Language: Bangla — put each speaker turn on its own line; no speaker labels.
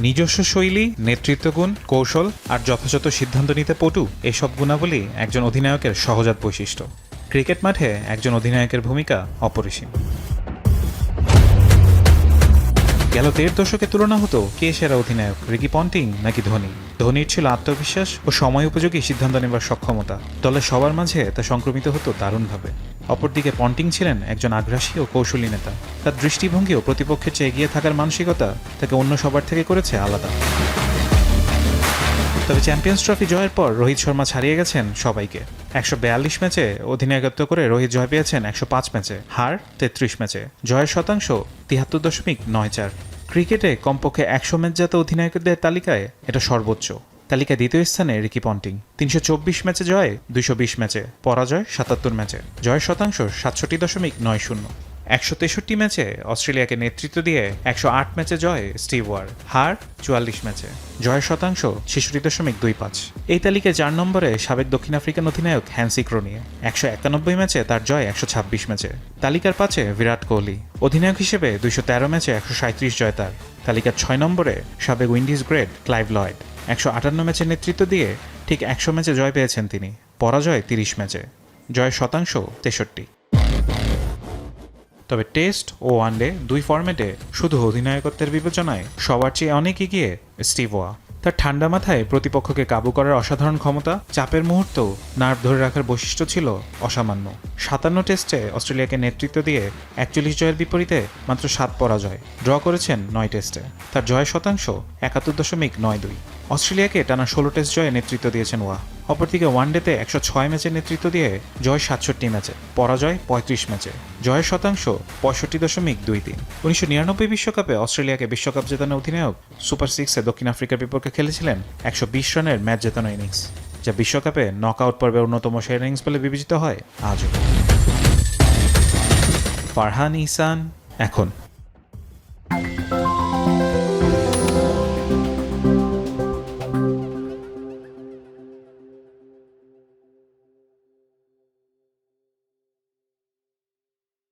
নিজস্ব শৈলী, নেতৃত্বগুণ, কৌশল আর যথাযথ সিদ্ধান্ত নিতে পটু এসব গুণাবলী একজন অধিনায়কের সহজাত বৈশিষ্ট্য। ক্রিকেট মাঠে একজন অধিনায়কের ভূমিকা অপরিসীম। গেল ১.৫ দশকে তুলনা হতো কে সেরা অধিনায়ক, রিকি পন্টিং নাকি ধোনি। ধোনির ছিল আত্মবিশ্বাস ও সময় উপযোগী সিদ্ধান্ত নেবার সক্ষমতা, দলের সবার মাঝে তা সংক্রমিত হতো দারুণভাবে। অপরদিকে পন্টিং ছিলেন একজন আগ্রাসী ও কৌশলী নেতা। তার দৃষ্টিভঙ্গি ও প্রতিপক্ষের চেয়ে এগিয়ে থাকার মানসিকতা তাকে অন্য সবার থেকে করেছে আলাদা। তবে চ্যাম্পিয়ন্স ট্রফি জয়ের পর রোহিত শর্মা ছাড়িয়ে গেছেন সবাইকে। ১৪২ ম্যাচে অধিনায়কত্ব করে রোহিত জয় পেয়েছেন ১০৫ ম্যাচে, হার ৩৩ ম্যাচে, জয়ের শতাংশ ৭৩.৯৪। ক্রিকেটে কমপক্ষে ১০০ ম্যাচজাত অধিনায়কদের তালিকায় এটা সর্বোচ্চ। তালিকায় দ্বিতীয় স্থানে রিকি পন্টিং। ৩২৪ ম্যাচে জয়, ২২০ ম্যাচে পরাজয় ৭৭ ম্যাচে, জয়ের শতাংশ ৬৭.৯০। ১৬৩ ম্যাচে অস্ট্রেলিয়াকে নেতৃত্ব দিয়ে ১০৮ ম্যাচে জয় স্টিভ ওয়ার, হার ৪৪ ম্যাচে, জয়ের শতাংশ ৬৬.২৫। এই তালিকায় ৪ নম্বরে সাবেক দক্ষিণ আফ্রিকান অধিনায়ক হ্যান্সি ক্রোনিয়ে। ১৯১ ম্যাচে তার জয় ১২৬ ম্যাচে। তালিকার ৫-এ বিরাট কোহলি। অধিনায়ক হিসেবে ২১৩ ম্যাচে ১৩৭ জয় তার। তালিকার ৬ নম্বরে সাবেক উইন্ডিজ গ্রেট ক্লাইভ লয়েড। ১৫৮ ম্যাচের নেতৃত্ব দিয়ে ঠিক ১০০ ম্যাচে জয় পেয়েছেন তিনি, পরাজয় ৩০ ম্যাচে, জয়ের শতাংশ ৬৩। তবে টেস্ট ও ওয়ানডে দুই ফরম্যাটে শুধু অধিনায়কত্বের বিবেচনায় সবার চেয়ে অনেক এগিয়ে স্টিভ ওয়া। তার ঠান্ডা মাথায় প্রতিপক্ষকে কাবু করার অসাধারণ ক্ষমতা, চাপের মুহূর্তেও নার্ভ ধরে রাখার বৈশিষ্ট্য ছিল অসামান্য। ৫৭ টেস্টে অস্ট্রেলিয়াকে নেতৃত্ব দিয়ে ৪১ জয়ের বিপরীতে মাত্র ৭ পরাজয়, ড্র করেছেন ৯ টেস্টে। তার জয়ের শতাংশ ৭১.৯২। অস্ট্রেলিয়াকে টানা ১৬ টেস্ট জয়ে নেতৃত্ব দিয়েছেন ওয়া। অপরদিকে ওয়ানডেতে ১০৬ ম্যাচের নেতৃত্ব দিয়ে জয় ৬৭ ম্যাচে, পরাজয় ৩৫ ম্যাচে, জয়ের শতাংশ ৬৫.২৩। ১৯৯৯ বিশ্বকাপে অস্ট্রেলিয়াকে বিশ্বকাপ জেতানো অধিনায়ক সুপার সিক্সে দক্ষিণ আফ্রিকার বিপক্ষে খেলেছিলেন ১২০ রানের ম্যাচ জেতানো ইনিংস, যা বিশ্বকাপে নকআউট পর্বে অন্যতম সেরা ইনিংস বলে বিবেচিত হয় আজও। ফারহান ইহসান এখন।